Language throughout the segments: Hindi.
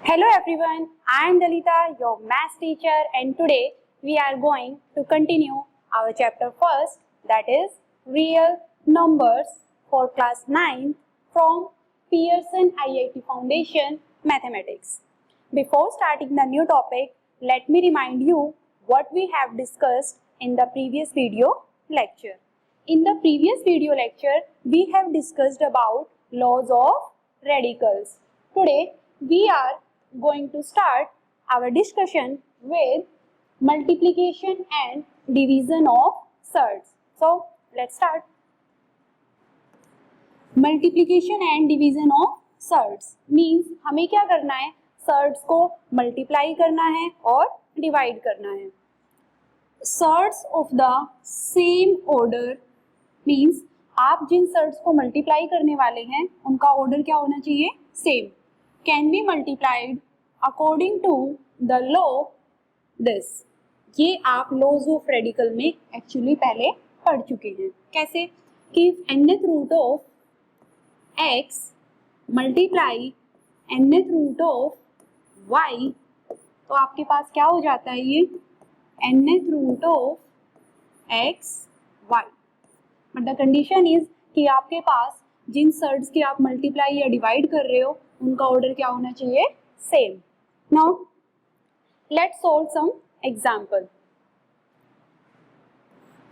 Hello everyone, I am Dalita, your math teacher, and today we are going to continue our chapter first, that is real numbers for class 9 from Pearson IIT Foundation Mathematics. Before starting the new topic, let me remind you what we have discussed in the previous video lecture. In the previous video lecture, we have discussed about laws of radicals. Today, we are going to start our discussion with multiplication and division of surds. So, let's start. Multiplication and division of surds means हमें क्या करना है, सर्ड्स को मल्टीप्लाई करना है और डिवाइड करना है. Surds of the same order means आप जिन सर्ड्स को मल्टीप्लाई करने वाले हैं उनका ऑर्डर क्या होना चाहिए, same. Can be multiplied according to the law this. ये आप लॉज ऑफ रेडिकल में एक्चुअली पहले पढ़ चुके हैं. कैसे कि nth root of x multiply nth root of y, तो आपके पास क्या हो जाता है, ये nth root of x y. But the condition is कि आपके पास जिन सर्ड्स की आप मल्टीप्लाई या डिवाइड कर रहे हो उनका ऑर्डर क्या होना चाहिए, same. Now let's solve some example.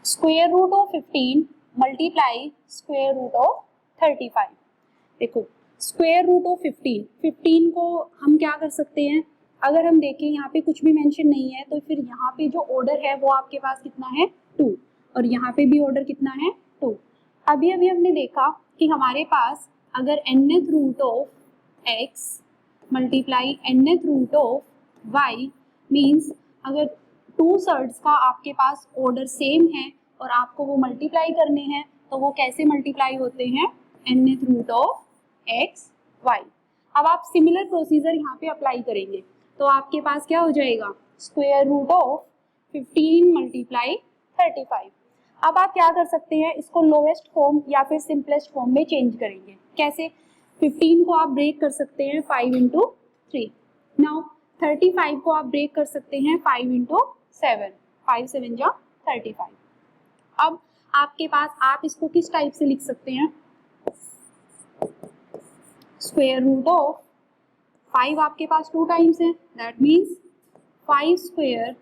Square root of 15 multiply square root of 35. देखो स्क्वायर रूट ऑफ 15 को हम क्या कर सकते हैं, अगर हम देखें यहाँ पे कुछ भी मेंशन नहीं है तो फिर यहाँ पे जो ऑर्डर है वो आपके पास कितना है, 2, और यहाँ पे भी ऑर्डर कितना है, 2. अभी हमने देखा कि हमारे पास अगर nth root of x multiply nth root of y means अगर 2 सर्ड्स का आपके पास ऑर्डर सेम है और आपको वो मल्टीप्लाई करने हैं तो वो कैसे मल्टीप्लाई होते हैं, nth root of x y. अब आप सिमिलर प्रोसीजर यहाँ पे अप्लाई करेंगे तो आपके पास क्या हो जाएगा, स्क्वायर रूट ऑफ 15 मल्टीप्लाई 35. अब आप क्या कर सकते हैं, इसको लोएस्ट फॉर्म या फिर सिंपलेस्ट फॉर्म में चेंज करेंगे. कैसे, 15 को आप ब्रेक कर सकते हैं 5 इंटू 3. नाउ 35 को आप ब्रेक कर सकते हैं 5 इंटू 7, 5 7 जा 35. अब आपके पास आप इसको किस टाइप से लिख सकते हैं, स्क्वायर रूट ऑफ 5 आपके पास 2 टाइम्स है, that means 5 square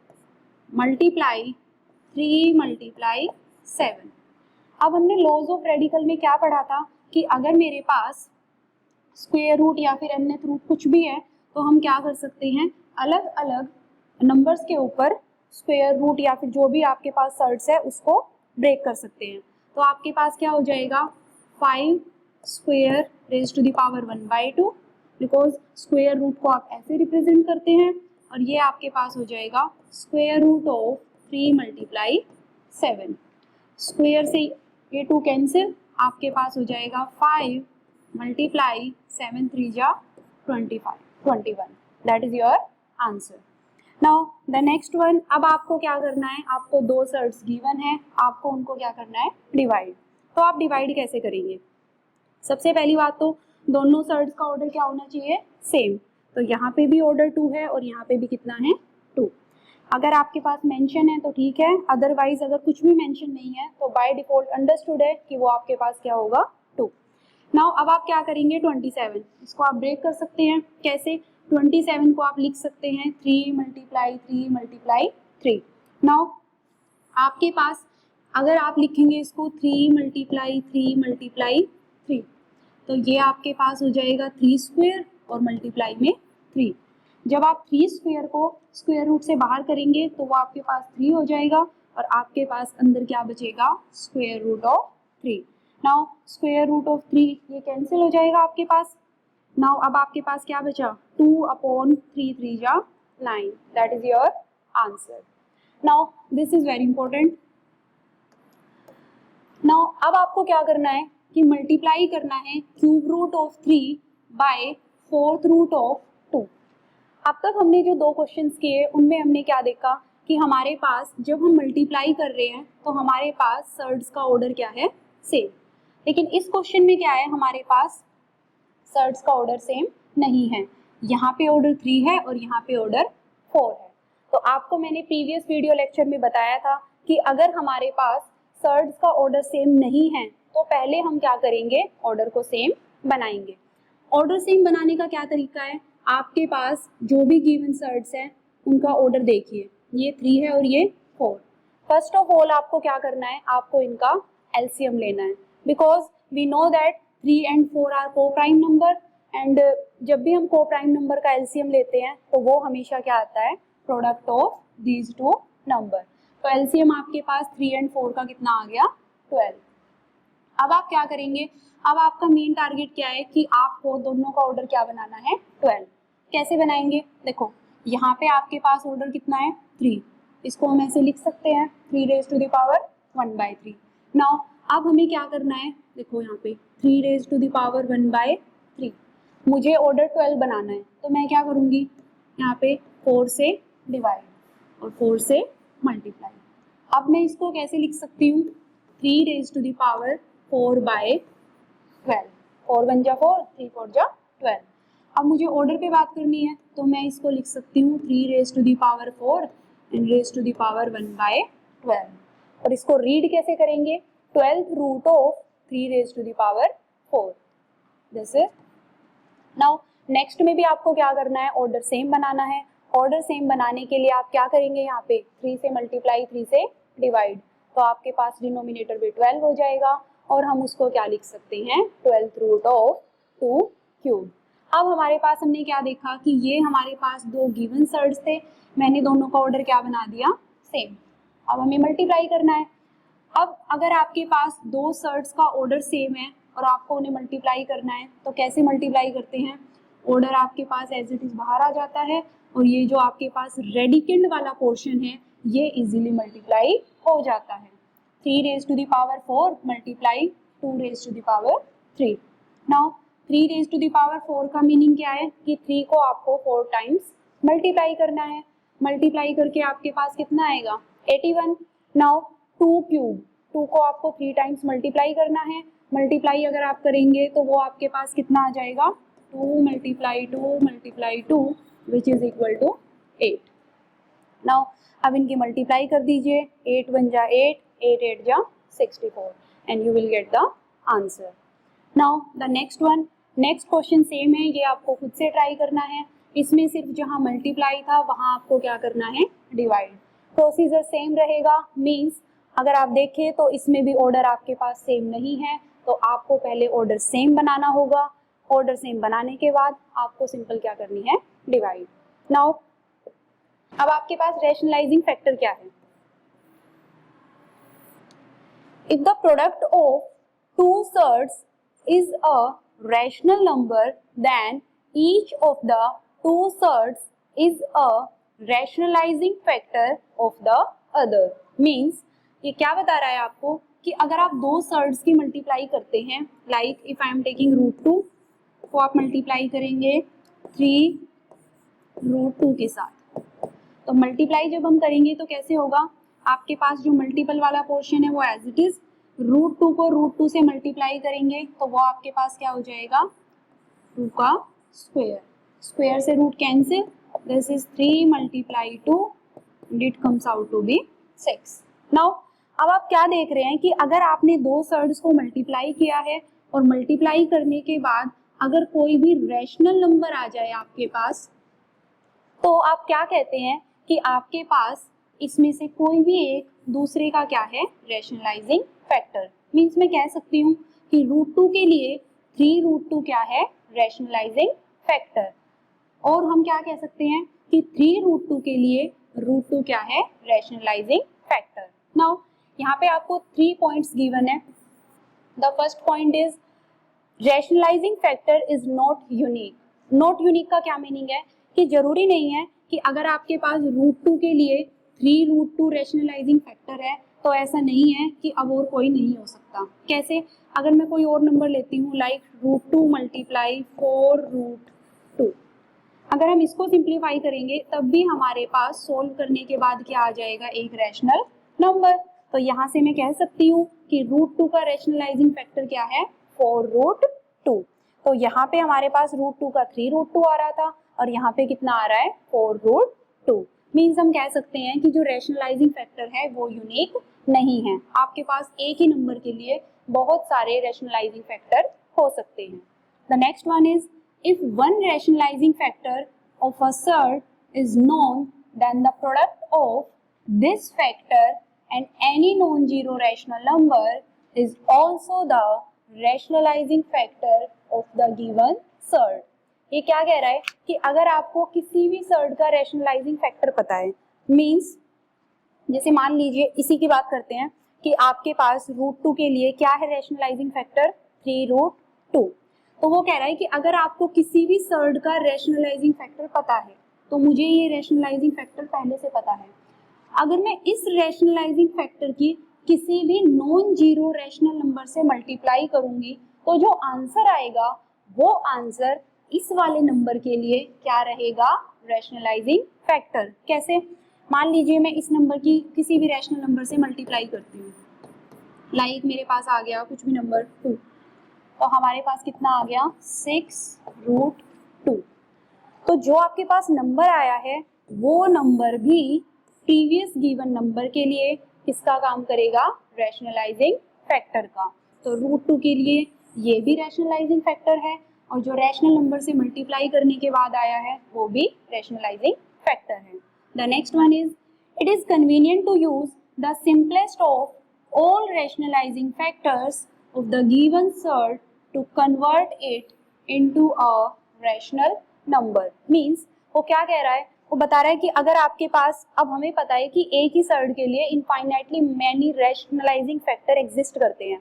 multiply 3 multiply 7. अब हमने लॉज ऑफ रेडिकल में क्या पढ़ा था कि अगर मेरे पास स्क्वायर रूट या फिर nth रूट कुछ भी है तो हम क्या कर सकते हैं, अलग अलग नंबर्स के ऊपर स्क्वायर रूट या फिर जो भी आपके पास सर्ड्स है उसको ब्रेक कर सकते हैं. तो आपके पास क्या हो जाएगा, 5 square raise to the power 1/2, because square root को आप ऐसे रिप्रेजेंट करते हैं, और ये आपके पास हो जाएगा square root of 3 multiply 7. Square से ये 2 कैंसिल, आपके पास हो जाएगा 5 मल्टीप्लाई 7 3 जा 21. That is your answer. Now the next one. अब आपको क्या करना है, आपको 2 सर्ड्स गिवन है, आपको उनको क्या करना है, डिवाइड. तो आप डिवाइड कैसे करेंगे, सबसे पहली बात तो दोनों सर्ड्स का ऑर्डर क्या होना चाहिए, सेम. तो यहाँ पे भी ऑर्डर 2 है और यहाँ पे भी कितना है, 2. अगर आपके पास मेंशन है तो ठीक है, अदरवाइज अगर कुछ भी मेंशन नहीं है तो बाय डिफॉल्ट अंडरस्टूड है कि वो आपके पास क्या होगा, 2. नाउ अब आप क्या करेंगे, 27, इसको आप ब्रेक कर सकते हैं. कैसे, 27 को आप लिख सकते हैं 3 मल्टीप्लाई 3 मल्टीप्लाई 3. नाउ आपके पास अगर आप लिखेंगे इसको 3 मल्टीप्लाई 3 मल्टीप्लाई 3, तो ये आपके पास हो जाएगा 3 स्क्वायर और मल्टीप्लाई में 3. जब आप 3 स्क्वायर को स्क्वायर रूट से बाहर करेंगे तो वो आपके पास 3 हो जाएगा और आपके पास अंदर क्या बचेगा, square root of 3. Now square root of 3 ये कैंसिल हो जाएगा आपके पास. नाउ अब आपके पास क्या बचा, 2/3 3 जा 9. That is your answer. Now this is very important. Now अब आपको क्या करना है कि मल्टीप्लाई करना है cube root of 3 by 4th root of 2. अब तक हमने जो 2 क्वेश्चंस किए उनमें हमने क्या देखा कि हमारे पास जब हम मल्टीप्लाई कर रहे हैं तो हमारे पास सर्ड्स का ऑर्डर क्या है, सेम. लेकिन इस क्वेश्चन में क्या है, हमारे पास सर्ड्स का ऑर्डर सेम नहीं है. यहाँ पे ऑर्डर 3 है और यहाँ पे ऑर्डर 4 है। तो आपको मैंने प्रीवियस वीडियो लेक्चर में बताया था कि अगर हमारे पास सर्ड्स का ऑर्डर सेम नहीं है तो पहले हम क्या करेंगे, ऑर्डर को सेम बनाएंगे। ऑर्डर सेम बनाने का क्या तरीका है, आपके पास जो भी गिवन सर्ड्स हैं उनका ऑर्डर देखिए, ये 3 है और ये 4। फर्स्ट ऑफ ऑल आपको क्या करना है, आपको इनका एलसीएम लेना है, because we know that 3 and 4 are coprime number, and जब भी हम को प्राइम नंबर का एलसीएम लेते हैं तो वो हमेशा क्या आता है, product of these two number. तो एलसीएम आपके पास 3 and 4 का कितना आ गया, 12। अब आप क्या करेंगे, अब आपका मेन टारगेट क्या है कि आपको दोनों का ऑर्डर क्या बनाना है, 12। कैसे बनाएंगे, देखो यहाँ पे आपके पास ऑर्डर कितना है, 3, इसको हम ऐसे लिख सकते हैं 3 raised to the power 1/3। Now अब हमें क्या करना है, देखो यहाँ पे 3 raised to the power 1/3, मुझे ऑर्डर 12 बनाना है, तो मैं क्या करूँगी, यहाँ पे 4 से डिवाइड और 4 से मल्टीप्लाई। अब मैं इसको कैसे लिख सकती हूँ, 3 raised to the power 4/12, 4 1 जा 4, 3 4 जा 12। अब मुझे ऑर्डर पे बात करनी है तो मैं इसको लिख सकती हूँ 3 raised to the power 4 and raised to the power 1/12। और इसको रीड कैसे करेंगे, 12th root of 3 raised to the power 4, this is. Now next में भी आपको क्या करना है, ऑर्डर सेम बनाना है। ऑर्डर सेम बनाने के लिए आप क्या करेंगे, यहाँ पे 3 से मल्टीप्लाई 3 से डिवाइड, तो आपके पास डिनोमिनेटर भी 12 हो जाएगा और हम उसको क्या लिख सकते हैं, 12th root of 2 क्यूब। अब हमारे पास हमने क्या देखा कि ये हमारे पास दो गिवन सर्ड्स थे, मैंने दोनों का ऑर्डर क्या बना दिया, सेम। अब हमें मल्टीप्लाई करना है। अब अगर आपके पास दो सर्ड्स का ऑर्डर सेम है और आपको उन्हें मल्टीप्लाई करना है तो कैसे मल्टीप्लाई करते हैं, ऑर्डर आपके पास एज इट इज बाहर आ जाता है और ये जो आपके पास रेडिकेंड वाला पोर्शन है ये इजीली मल्टीप्लाई हो जाता है। 3 raised to the power 4 multiply 2 raised to the power 3। Now 3 raised to the power 4 का मीनिंग क्या है कि 3 को आपको 4 टाइम्स मल्टीप्लाई करना है। मल्टीप्लाई करके आपके पास कितना आएगा, 81। नाउ 2 क्यूब, 2 को आपको 3 टाइम्स मल्टीप्लाई करना है। मल्टीप्लाई अगर आप करेंगे तो वो आपके पास कितना आ जाएगा, 2 multiply 2 multiply 2 which is equal to 8। Now अब इनकी मल्टीप्लाई कर दीजिए, 8 1 जा 8, 8 8 जा 64 and you will get the answer. Now the next one, next question same है, ये आपको खुद से ट्राई करना है। इसमें सिर्फ जहाँ मल्टीप्लाई था वहाँ आपको क्या करना है, डिवाइड। प्रोसीजर सेम रहेगा, मीन्स अगर आप देखें तो इसमें भी ऑर्डर आपके पास सेम नहीं है तो आपको पहले ऑर्डर सेम बनाना होगा। ऑर्डर सेम बनाने के बाद आपको सिंपल क्या करनी है, डिवाइड। नाउ अब आपके पास रैशनलाइजिंग फैक्टर क्या है, if the product of two surds is a rational number then each of the two surds is a rationalising factor of the other. Means ये क्या बता रहा है आपको कि अगर आप दो सर्ड्स की मल्टीप्लाई करते हैं, like if I am taking √2 को आप मल्टीप्लाई करेंगे 3 √2 के साथ, तो मल्टीप्लाई जब हम करेंगे तो कैसे होगा, आपके पास जो मल्टीपल वाला पोर्शन है वो एज इट इज, √2 को √2 से मल्टीप्लाई करेंगे तो वो आपके पास क्या हो जाएगा, 2 का स्क्वायर, स्क्वायर से root cancel, this is 3 multiply 2 and it comes out to be 6। Now अब आप क्या देख रहे हैं कि अगर आपने दो सर्ड्स को मल्टीप्लाई किया है और मल्टीप्लाई करने के बाद अगर कोई भी रैशनल नंबर आ जाए आपके पास, तो आप क्या कहते हैं कि आपके पास इसमें से कोई भी एक दूसरे का क्या है, रैशनलाइजिंग फैक्टर। मीन्स मैं कह सकती हूँ कि √2 के लिए 3 √2 क्या है, रैशनलाइजिंग फैक्टर। और हम क्या कह सकते हैं कि 3 √2 के लिए √2 क्या है, रैशनलाइजिंग फैक्टर। नाउ यहाँ पे आपको 3 पॉइंट्स गिवन है। The first point is rationalising factor is not unique. Not unique का क्या मीनिंग है कि जरूरी नहीं है कि अगर आपके पास √2 के लिए 3 √2 रैशनलाइजिंग फैक्टर है तो ऐसा नहीं है कि अब और कोई नहीं हो सकता। कैसे, अगर मैं कोई और नंबर लेती हूँ लाइक √2 मल्टीप्लाई 4 √2, अगर हम इसको सिंप्लीफाई करेंगे तब भी हमारे पास सोल्व करने के बाद क्या आ जाएगा, एक रैशनल नंबर। तो यहाँ से मैं कह सकती हूँ कि √2 का रैशनलाइजिंग फैक्टर क्या है, 4 √2। तो यहाँ पे हमारे पास √2 का 3 √2 आ रहा था, और यहाँ पे कितना आ रहा है 4√2। मीन्स हम कह सकते हैं कि जो रैशनलाइजिंग फैक्टर है वो यूनिक नहीं है। आपके पास एक ही नंबर के लिए बहुत सारे रैशनलाइजिंग फैक्टर हो सकते हैं। The next one is if one rationalising factor of a surd is known, then the product of this factor and any non-zero rational number is also the rationalizing factor of the given surd। ये क्या कह रहा है कि अगर आपको किसी भी सर्ड का रैशनलाइजिंग फैक्टर पता है, मीन्स जैसे मान लीजिए इसी की बात करते हैं कि आपके पास √2 के लिए क्या है रैशनलाइजिंग फैक्टर 3√2। तो वो कह रहा है कि अगर आपको किसी भी सर्ड का रैशनलाइजिंग फैक्टर पता है तो मुझे ये रैशनलाइजिंग फैक्टर पहले से पता है। अगर मैं इस रैशनलाइजिंग फैक्टर की किसी भी नॉन जीरो रैशनल नंबर से मल्टीप्लाई करूंगी तो जो आंसर आएगा वो आंसर इस वाले नंबर के लिए क्या रहेगा, रैशनलाइजिंग फैक्टर। कैसे? मान लीजिए मैं इस नंबर की किसी भी रैशनल नंबर से मल्टीप्लाई करती हूँ, लाइक मेरे पास आ गया कुछ भी नंबर 2, तो हमारे पास कितना आ गया 6√2। तो जो आपके पास नंबर आया है वो नंबर भी प्रीवियस गिवन नंबर के लिए किसका काम करेगा, रैशनलाइजिंग फैक्टर का। तो √2 के लिए ये भी रैशनलाइजिंग फैक्टर है और जो रैशनल नंबर से मल्टीप्लाई करने के बाद आया है वो भी रैशनलाइजिंग फैक्टर है। The next one is it is convenient to use the simplest of all rationalising factors of the given surd to convert it into a rational number. Means वो क्या कह रहा है, वो बता रहा है कि अगर आपके पास, अब हमें पता है कि एक ही सर्ड के लिए infinitely many rationalising factor exist करते हैं,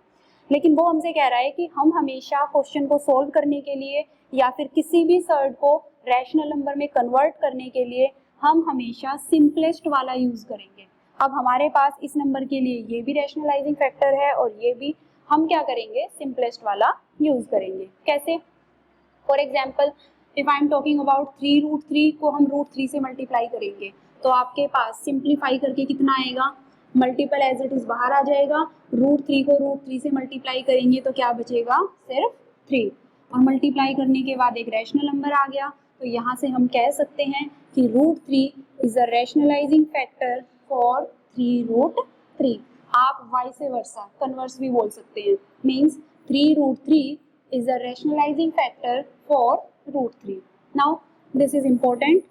लेकिन वो हमसे कह रहा है कि हम हमेशा क्वेश्चन को सोल्व करने के लिए या फिर किसी भी सर्ड को रैशनल नंबर में कन्वर्ट करने के लिए हम हमेशा सिंपलेस्ट वाला यूज करेंगे। अब हमारे पास इस नंबर के लिए ये भी रैशनलाइजिंग फैक्टर है और ये भी, हम क्या करेंगे, सिंपलेस्ट वाला यूज करेंगे। कैसे? For example if I am talking about 3√3 को हम √3 से मल्टीप्लाई करेंगे तो आपके पास सिंप्लीफाई करके कितना आएगा, मल्टीपल एज इट इज बाहर आ जाएगा, √3 को √3 से मल्टीप्लाई करेंगे तो क्या बचेगा, सिर्फ 3, और मल्टीप्लाई करने के बाद एक रैशनल नंबर आ गया। तो यहाँ से हम कह सकते हैं कि √3 is a rationalising factor for 3√3। आप वाइस वर्सा कन्वर्स भी बोल सकते हैं, means 3√3 is a rationalizing factor for √3. Now this is important.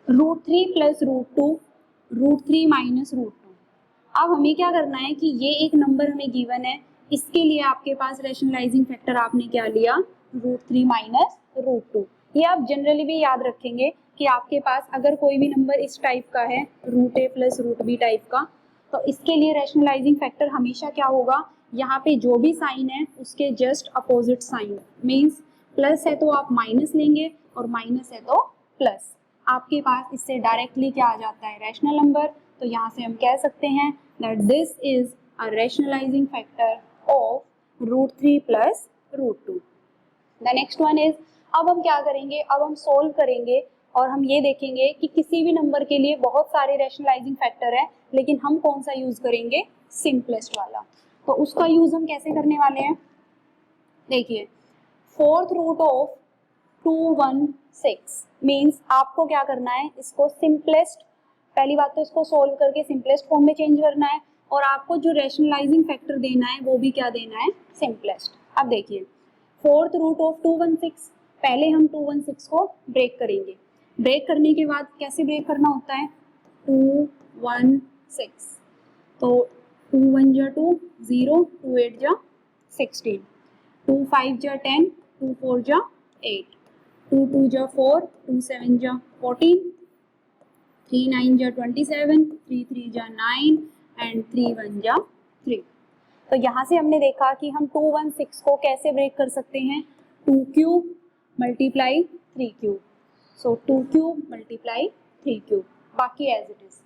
√3 plus √2, √3 minus √2। अब हमें क्या करना है कि ये एक नंबर हमें गिवन है, इसके लिए आपके पास रैशनलाइजिंग फैक्टर आपने क्या लिया, √3 माइनस √2। ये आप जनरली भी याद रखेंगे कि आपके पास अगर कोई भी नंबर इस टाइप का है √a प्लस √b टाइप का, तो इसके लिए रैशनलाइजिंग फैक्टर हमेशा क्या होगा, यहाँ पे जो भी साइन है उसके just opposite sign. Means plus है तो आप माइनस लेंगे और माइनस है तो प्लस। आपके पास इससे डायरेक्टली क्या आ जाता है, रैशनल नंबर। तो यहाँ से हम कह सकते हैं that this is a rationalising factor of √3 plus √2। The next one is, अब हम क्या करेंगे, अब हम सोल्व करेंगे और हम ये देखेंगे कि किसी भी नंबर के लिए बहुत सारे रैशनलाइजिंग फैक्टर है, लेकिन हम कौन सा यूज करेंगे, सिंपलेस्ट वाला। तो उसका यूज हम कैसे करने वाले हैं, देखिए 4th रूट ऑफ 216 मीन्स आपको क्या करना है, इसको सिंपलेस्ट, पहली बात तो इसको सोल्व करके सिंपलेस्ट फॉर्म में चेंज करना है और आपको जो रैशनलाइजिंग फैक्टर देना है वो भी क्या देना है, सिंपलेस्ट। अब देखिए 4th रूट ऑफ 216, पहले हम 216 को ब्रेक करेंगे। ब्रेक करने के बाद कैसे ब्रेक करना होता है, 216, तो 2 1 जा 2 0, 2 8 जा 16, 2 5 जा 10, 2 4 जा 8, 2 2 जा 4, 2 7 जा 14, 3 9 जा 27, 3 3 जा 9 एंड 3 1 जा 3। तो यहाँ से हमने देखा कि हम 216 को कैसे ब्रेक कर सकते हैं, 2 क्यूब मल्टीप्लाई 3 क्यूब, सो 2 क्यूब मल्टीप्लाई 3 क्यूब, बाकी एज इट इज।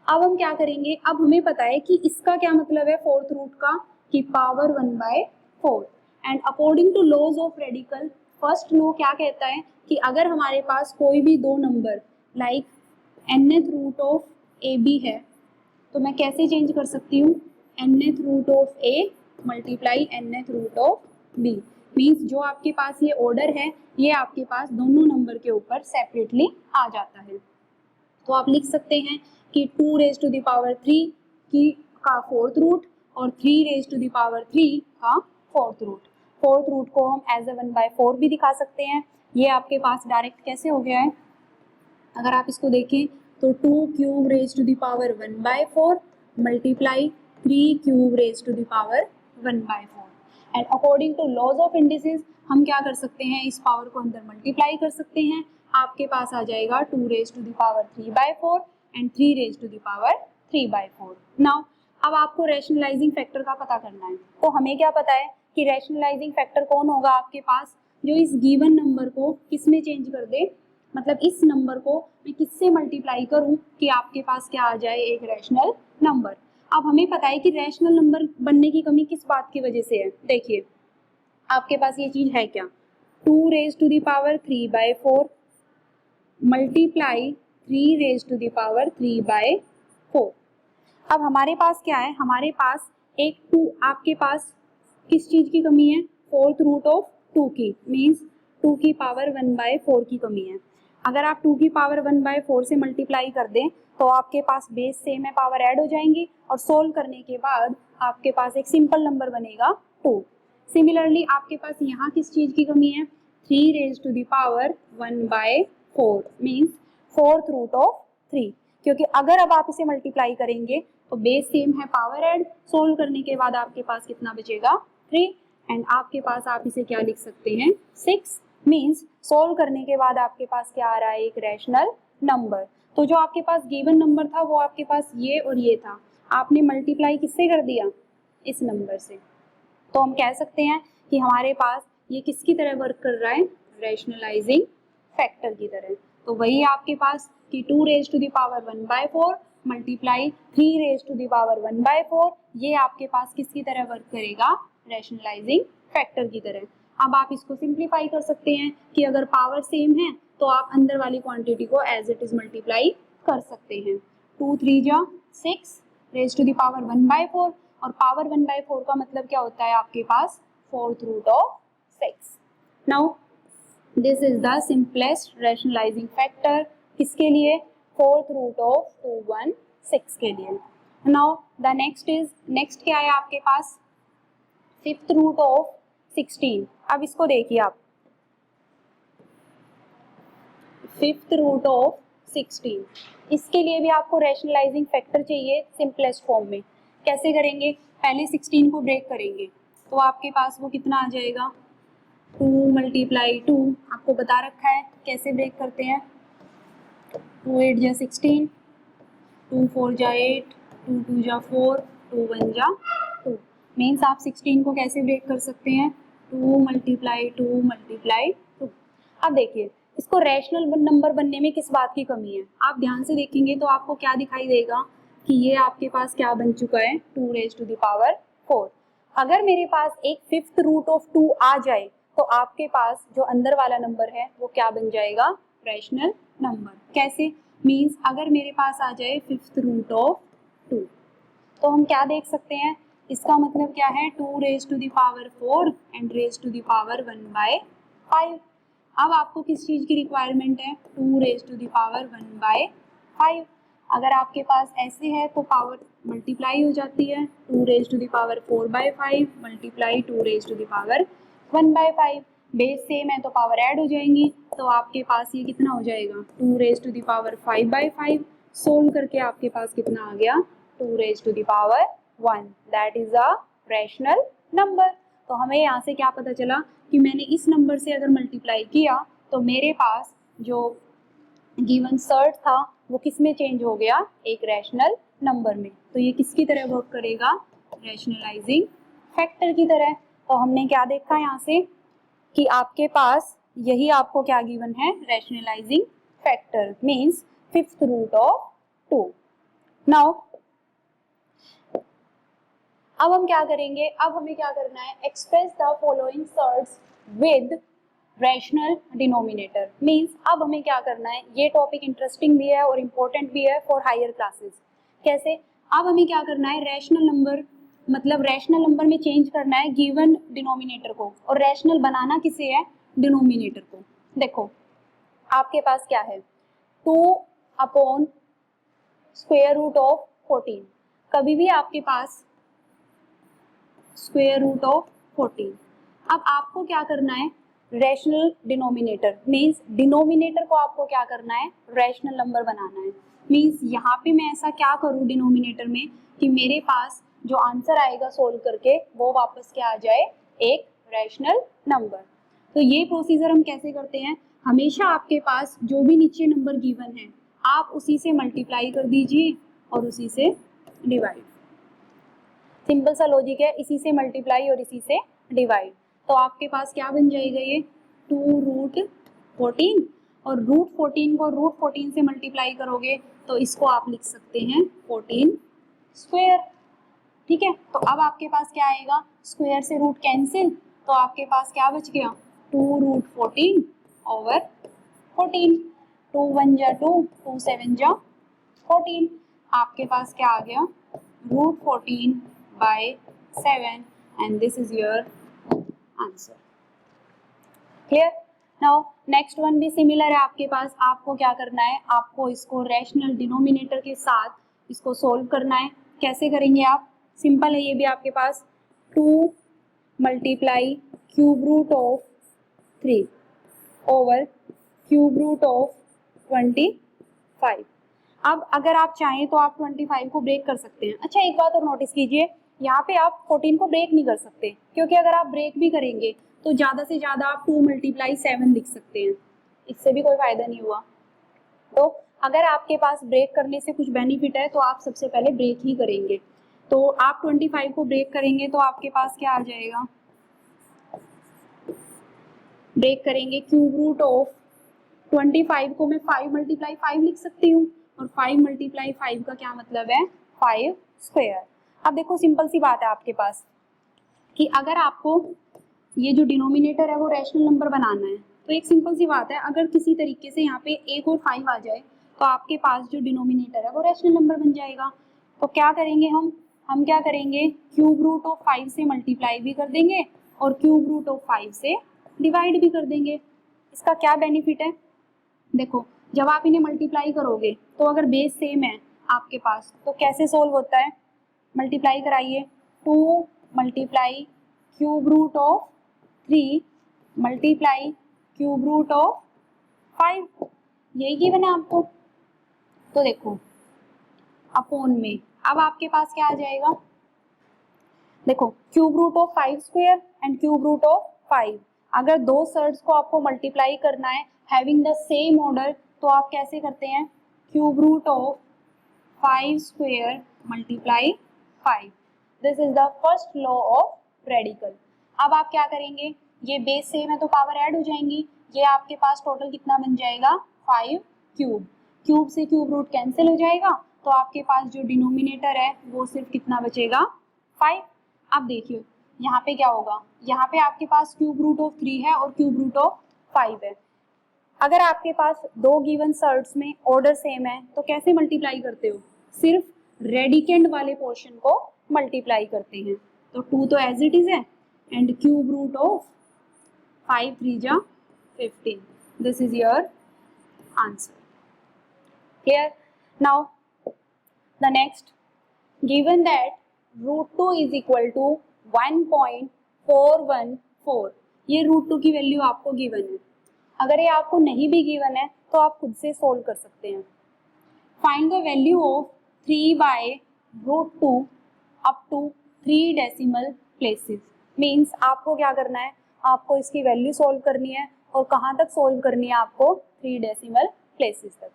अब हम क्या करेंगे, अब हमें पता है कि इसका क्या मतलब है 4th रूट का, कि power 1/4 and according to laws of radical, first law क्या कहता है कि अगर हमारे पास कोई भी दो number like nth root of a b है तो मैं कैसे चेंज कर सकती हूँ, nth root of a multiply nth root of b. Means जो आपके पास ये ऑर्डर है ये आपके पास दोनों नंबर के ऊपर सेपरेटली आ जाता है। तो आप लिख सकते हैं कि 2 रेज टू द पावर 3 की का फोर्थ रूट और 3 रेज टू द पावर 3 का फोर्थ रूट। फोर्थ रूट को हम एज ए 1/4 भी दिखा सकते हैं। ये आपके पास डायरेक्ट कैसे हो गया है, अगर आप इसको देखें तो 2 cube raise to the power 1/4 multiply 3 cube raise to the power 1/4। And according to laws of indices हम क्या कर सकते हैं, इस पावर को अंदर मल्टीप्लाई कर सकते हैं। आपके पास आ जाएगा 2 raise to the power 3/4 and 3 raise to the power 3/4। Now अब आपको रैशनलाइजिंग फैक्टर का पता करना है। तो हमें क्या पता है कि रैशनलाइजिंग फैक्टर कौन होगा आपके पास, जो इस गिवन नंबर को किस में चेंज कर दे, मतलब इस नंबर को मैं किससे मल्टीप्लाई करूं कि आपके पास क्या आ जाए, एक रैशनल नंबर। अब हमें पता है कि रैशनल नंबर बनने की कमी किस बात की वजह से है। देखिए आपके पास ये चीज है क्या, 2 रेज टू द पावर 3/4 मल्टीप्लाई 3 रेज टू द पावर 3/4। अब हमारे पास क्या है, हमारे पास एक 2 आपके पास किस चीज की कमी है, फोर्थ रूट ऑफ 2 की, मीन्स 2 की पावर 1/4 की कमी है। अगर आप 2 की पावर 1/4 से मल्टीप्लाई कर दें तो आपके पास बेस सेम है, पावर ऐड हो जाएंगी और सोल्व करने के बाद आपके पास एक सिंपल नंबर बनेगा 2। सिमिलरली आपके पास यहाँ किस चीज की कमी है, 3 raise to the power 1/4 means fourth root of 3, क्योंकि अगर अब आप इसे मल्टीप्लाई करेंगे तो बेस सेम है, पावर ऐड, सोल्व करने के बाद आपके पास कितना बचेगा 3। एंड आपके पास आप इसे क्या लिख सकते हैं 6, मीन्स सोल्व करने के बाद आपके पास क्या आ रहा है, एक रैशनल नंबर। तो जो आपके पास गिवन नंबर था वो आपके पास ये और ये था, आपने मल्टीप्लाई किससे कर दिया, इस नंबर से। तो हम कह सकते हैं कि हमारे पास ये किसकी तरह वर्क कर रहा है, रैशनलाइजिंग फैक्टर की तरह। तो वही आपके पास कि 2 raise to the power 1/4 multiply 3 raise to the power 1/4, ये आपके पास किसकी तरह वर्क करेगा, रैशनलाइजिंग फैक्टर की तरह। अब आप इसको सिंप्लीफाई कर सकते हैं कि अगर पावर सेम है तो आप अंदर वाली क्वांटिटी को एज इट इज मल्टीप्लाई कर सकते हैं। 2 3 जा 6 रेज टू द पावर 1/4 और पावर 1/4 का मतलब क्या होता है आपके पास, fourth root of 6। Now this is the simplest rationalising factor, किसके लिए, फोर्थ रूट ऑफ 216 के लिए। नाउ द नेक्स्ट क्या है आपके पास, फिफ्थ रूट ऑफ 16। अब इसको देखिए आप, फिफ्थ रूट ऑफ 16, इसके लिए भी आपको रैशनलाइजिंग फैक्टर चाहिए सिंपलेस्ट फॉर्म में। कैसे करेंगे, पहले 16 को ब्रेक करेंगे तो आपके पास वो कितना आ जाएगा, 2 × 2, आपको बता रखा है कैसे ब्रेक करते हैं, 2 8 जा 16, 2 4 जा 8, 2 2 जा 4, 2 1 जा 2। मीन्स आप 16 को कैसे ब्रेक कर सकते हैं, 2 × 2 × 2। अब देखिए इसको रैशनल नंबर बनने में किस बात की कमी है, आप ध्यान से देखेंगे तो आपको क्या दिखाई देगा कि ये आपके पास क्या बन चुका है, 2 रेज टू द पावर 4। अगर मेरे पास एक फिफ्थ रूट ऑफ 2 आ जाए तो आपके पास जो अंदर वाला नंबर है वो क्या बन जाएगा, रैशनल नंबर। कैसे, मीन्स अगर मेरे पास आ जाए फिफ्थ रूट ऑफ 2 तो हम क्या देख सकते हैं, इसका मतलब क्या है, 2 raise to the power 4 and raise to the power 1/5। अब आपको किस चीज़ की रिक्वायरमेंट है, 2 रेज टू द पावर 1/5। अगर आपके पास ऐसे है तो पावर मल्टीप्लाई हो जाती है, 2 रेज टू द पावर 4/5 मल्टीप्लाई 2 raise to the power 1/5। Base same है तो पावर ऐड हो जाएंगी, तो आपके पास ये कितना हो जाएगा, 2 raise to the power 5/5। Solve करके आपके पास कितना आ गया, 2 raise to the power 1, that is a rational number. तो हमें यहाँ से क्या पता चला कि मैंने इस नंबर से अगर मल्टीप्लाई किया तो मेरे पास जो गिवन सर्ट था वो किस में चेंज हो गया, एक रैशनल नंबर में। तो ये किसकी तरह वर्क करेगा, रैशनलाइजिंग फैक्टर की तरह। तो हमने क्या देखा यहाँ से कि आपके पास यही आपको क्या गिवन है, rationalising factor means fifth root of 2। Now अब हम क्या करेंगे, अब हमें क्या करना है, express the following surds with rational denominator. Means अब हमें क्या करना है, ये टॉपिक इंटरेस्टिंग भी है और इम्पोर्टेंट भी है फॉर हायर क्लासेस। कैसे, अब हमें क्या करना है, रैशनल नंबर मतलब रैशनल नंबर में चेंज करना है गिवन डिनोमिनेटर को, और रैशनल बनाना किसे है, डिनोमिनेटर को। देखो आपके पास क्या है, 2 अपॉन स्क्वायर रूट ऑफ 14, कभी भी आपके पास स्क्वायर रूट ऑफ 14। अब आपको क्या करना है, रैशनल डिनोमिनेटर, मीन्स डिनोमिनेटर को आपको क्या करना है, रैशनल नंबर बनाना है। मीन्स यहाँ पे मैं ऐसा क्या करूँ डिनोमिनेटर में कि मेरे पास जो आंसर आएगा सोल्व करके वो वापस क्या आ जाए, एक रैशनल नंबर। तो ये प्रोसीजर हम कैसे करते हैं, हमेशा आपके पास जो भी नीचे नंबर गिवन है आप उसी से मल्टीप्लाई कर दीजिए और उसी से डिवाइड। सिंपल सा लॉजिक है, इसी से मल्टीप्लाई और इसी से डिवाइड। तो आपके पास क्या बन जाएगा, ये 2 रूट 14, और रूट 14 को रूट 14 से मल्टीप्लाई करोगे तो इसको आप लिख सकते हैं 14 स्क्वायर। ठीक है, तो अब आपके पास क्या आएगा, स्क्वायर से रूट कैंसिल, तो आपके पास क्या बच गया, 2 रूट 14 ओवर 14, 2 1 जा 2, 2 7 जा 14, आपके पास क्या आ गया, root 14 by 7, and this is your answer. Clear? Now next one भी सिमिलर है आपके पास, आपको क्या करना है, आपको इसको रैशनल डिनोमिनेटर के साथ इसको सोल्व करना है। कैसे करेंगे आप, सिंपल है ये भी आपके पास, 2 multiply cube root of 3 over cube root of 25। अब अगर आप चाहें तो आप 25 को ब्रेक कर सकते हैं। अच्छा एक बात और नोटिस कीजिए, यहाँ पे आप 14 को ब्रेक नहीं कर सकते, क्योंकि अगर आप ब्रेक भी करेंगे तो ज़्यादा से ज़्यादा आप 2 मल्टीप्लाई 7 लिख सकते हैं, इससे भी कोई फायदा नहीं हुआ। तो अगर आपके पास ब्रेक करने से कुछ बेनिफिट है तो आप सबसे पहले ब्रेक ही करेंगे। तो आप 25 को ब्रेक करेंगे तो आपके पास क्या आ जाएगा, ब्रेक करेंगे क्यूब रूट ऑफ 25 को मैं 5 मल्टीप्लाई 5 लिख सकती हूँ, और 5 मल्टीप्लाई 5 का क्या मतलब है, 5 स्क्वायर। अब देखो सिंपल सी बात है आपके पास कि अगर आपको ये जो डिनोमिनेटर है वो रैशनल नंबर बनाना है, तो एक सिंपल सी बात है, अगर किसी तरीके से यहाँ पे 1 और 5 आ जाए तो आपके पास जो डिनोमिनेटर है वो रैशनल नंबर बन जाएगा। तो क्या करेंगे हम क्या करेंगे, क्यूब रूट ऑफ 5 से मल्टीप्लाई भी कर देंगे और क्यूब रूट ऑफ 5 से डिवाइड भी कर देंगे। इसका क्या बेनिफिट है, देखो जब आप इन्हें मल्टीप्लाई करोगे तो अगर बेस सेम है आपके पास तो कैसे सोल्व होता है, मल्टीप्लाई कराइए, 2 multiply cube root of 3 multiply cube root of 5, यही गिवन है आपको। तो देखो अपॉन में अब आपके पास क्या आ जाएगा, देखो cube root of 5 square and cube root of 5, अगर दो सर्ड्स को आपको मल्टीप्लाई करना है हैविंग द सेम ऑर्डर तो आप कैसे करते हैं, cube root of 5 square multiply 5, this is the first law of radical. अब आप क्या करेंगे, ये बेस सेम है तो पावर ऐड हो जाएंगी, ये आपके पास टोटल कितना बन जाएगा, 5 क्यूब, क्यूब से क्यूब रूट कैंसिल हो जाएगा, तो आपके पास जो डिनोमिनेटर है वो सिर्फ कितना बचेगा, 5। अब देखिए यहाँ पे क्या होगा, यहाँ पे आपके पास क्यूब रूट ऑफ 3 है और क्यूब रूट ऑफ 5 है। अगर आपके पास दो गिवन सर्ड्स में ऑर्डर सेम है तो कैसे मल्टीप्लाई करते हो, सिर्फ रेडिकेंड वाले पोर्शन को मल्टीप्लाई करते हैं। तो 2 तो एज इट इज है एंड क्यूब रूट ऑफ 5 3 जा 15, this is your answer. Clear? Now the next, given that √2 is equal to 1.414, ये √2 की वैल्यू आपको गिवन है। अगर ये आपको नहीं भी गिवन है तो आप खुद से सोल्व कर सकते हैं। Find the value of 3/√2 up to 3 decimal places, means आपको क्या करना है, आपको इसकी वैल्यू सोल्व करनी है और कहाँ तक सोल्व करनी है आपको, 3 डेसिमल प्लेसेस तक।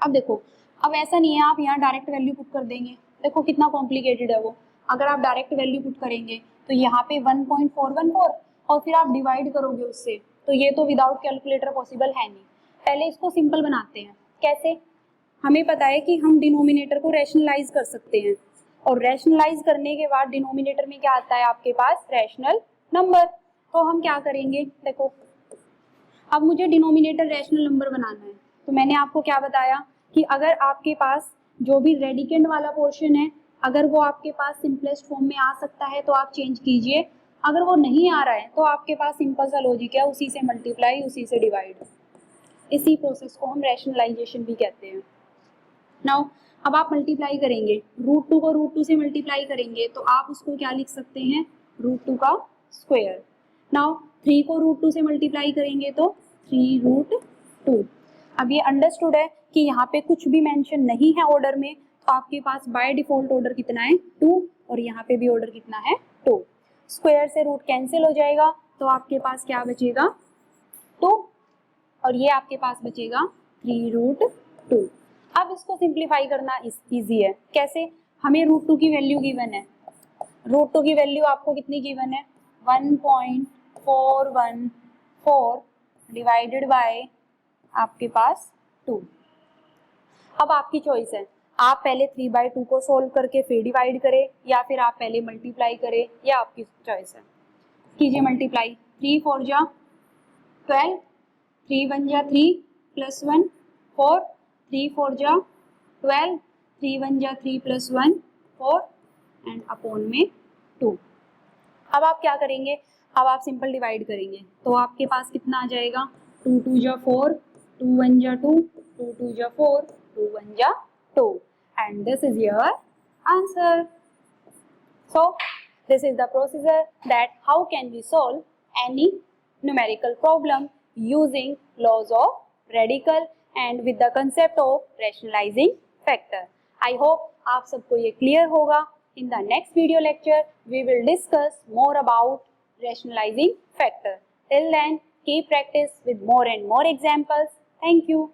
अब देखो अब ऐसा नहीं है आप यहाँ डायरेक्ट वैल्यू पुट कर देंगे, देखो कितना कॉम्प्लिकेटेड है वो। अगर आप डायरेक्ट वैल्यू पुट करेंगे तो यहाँ पे 1.414 और फिर आप डिवाइड करोगे उससे, तो ये तो विदाउट कैलकुलेटर पॉसिबल है नहीं। पहले इसको सिंपल बनाते हैं, कैसे, हमें पता है कि हम डिनोमिनेटर को रैशनलाइज कर सकते हैं और रैशनलाइज करने के बाद डिनोमिनेटर में क्या आता है आपके पास, रैशनल नंबर। तो हम क्या करेंगे, देखो अब मुझे डिनोमिनेटर रैशनल नंबर बनाना है तो मैंने आपको क्या बताया कि अगर आपके पास जो भी रेडिकेंड वाला पोर्शन है अगर वो आपके पास सिंपलेस्ट फॉर्म में आ सकता है तो आप चेंज कीजिए, अगर वो नहीं आ रहा है तो आपके पास सिंपल सा लॉजिक है, उसी से मल्टीप्लाई, उसी से डिवाइड। इसी प्रोसेस को हम रैशनलाइजेशन भी कहते हैं। नाउ अब आप मल्टीप्लाई करेंगे, √2 को √2 से मल्टीप्लाई करेंगे तो आप उसको क्या लिख सकते हैं, √2 का स्क्वायर। नाउ 3 को √2 से मल्टीप्लाई करेंगे तो 3√2। अब ये अंडरस्टूड है कि यहाँ पे कुछ भी मेंशन नहीं है ऑर्डर में, तो आपके पास बाय डिफॉल्ट ऑर्डर कितना है 2, और यहाँ पे भी ऑर्डर कितना है 2। स्क्वायर से रूट कैंसिल हो जाएगा तो आपके पास क्या बचेगा 2, और ये आपके पास बचेगा 3√2। अब इसको सिंप्लीफाई करना इजी है, कैसे, हमें √2 की वैल्यू गिवन है, √2 की वैल्यू आपको कितनी गिवन है 1.414 डिवाइडेड बाय आपके पास 2। अब आपकी चॉइस है, आप पहले 3/2 को सोल्व करके फिर डिवाइड करें, या फिर आप पहले मल्टीप्लाई करें, या आपकी चॉइस है। कीजिए मल्टीप्लाई, 3 4 जा 12, 3 1 जा 3 + 1 4, 3 4 जा 12, 3 1 जा 3 + 1 4 एंड अपॉन में 2। अब आप क्या करेंगे, अब आप सिंपल डिवाइड करेंगे तो आपके पास कितना आ जाएगा 2 2 जा 4, 2 1 जा 2, 2 2 जा 4, 2 1 जा 2, and this is your answer. So this is the procedure that how can we solve any numerical problem using laws of radical and with the concept of rationalizing factor. I hope आप सबको ये clear होगा. In the next video lecture we will discuss more about rationalizing factor. Till then keep practice with more and more examples. Thank you.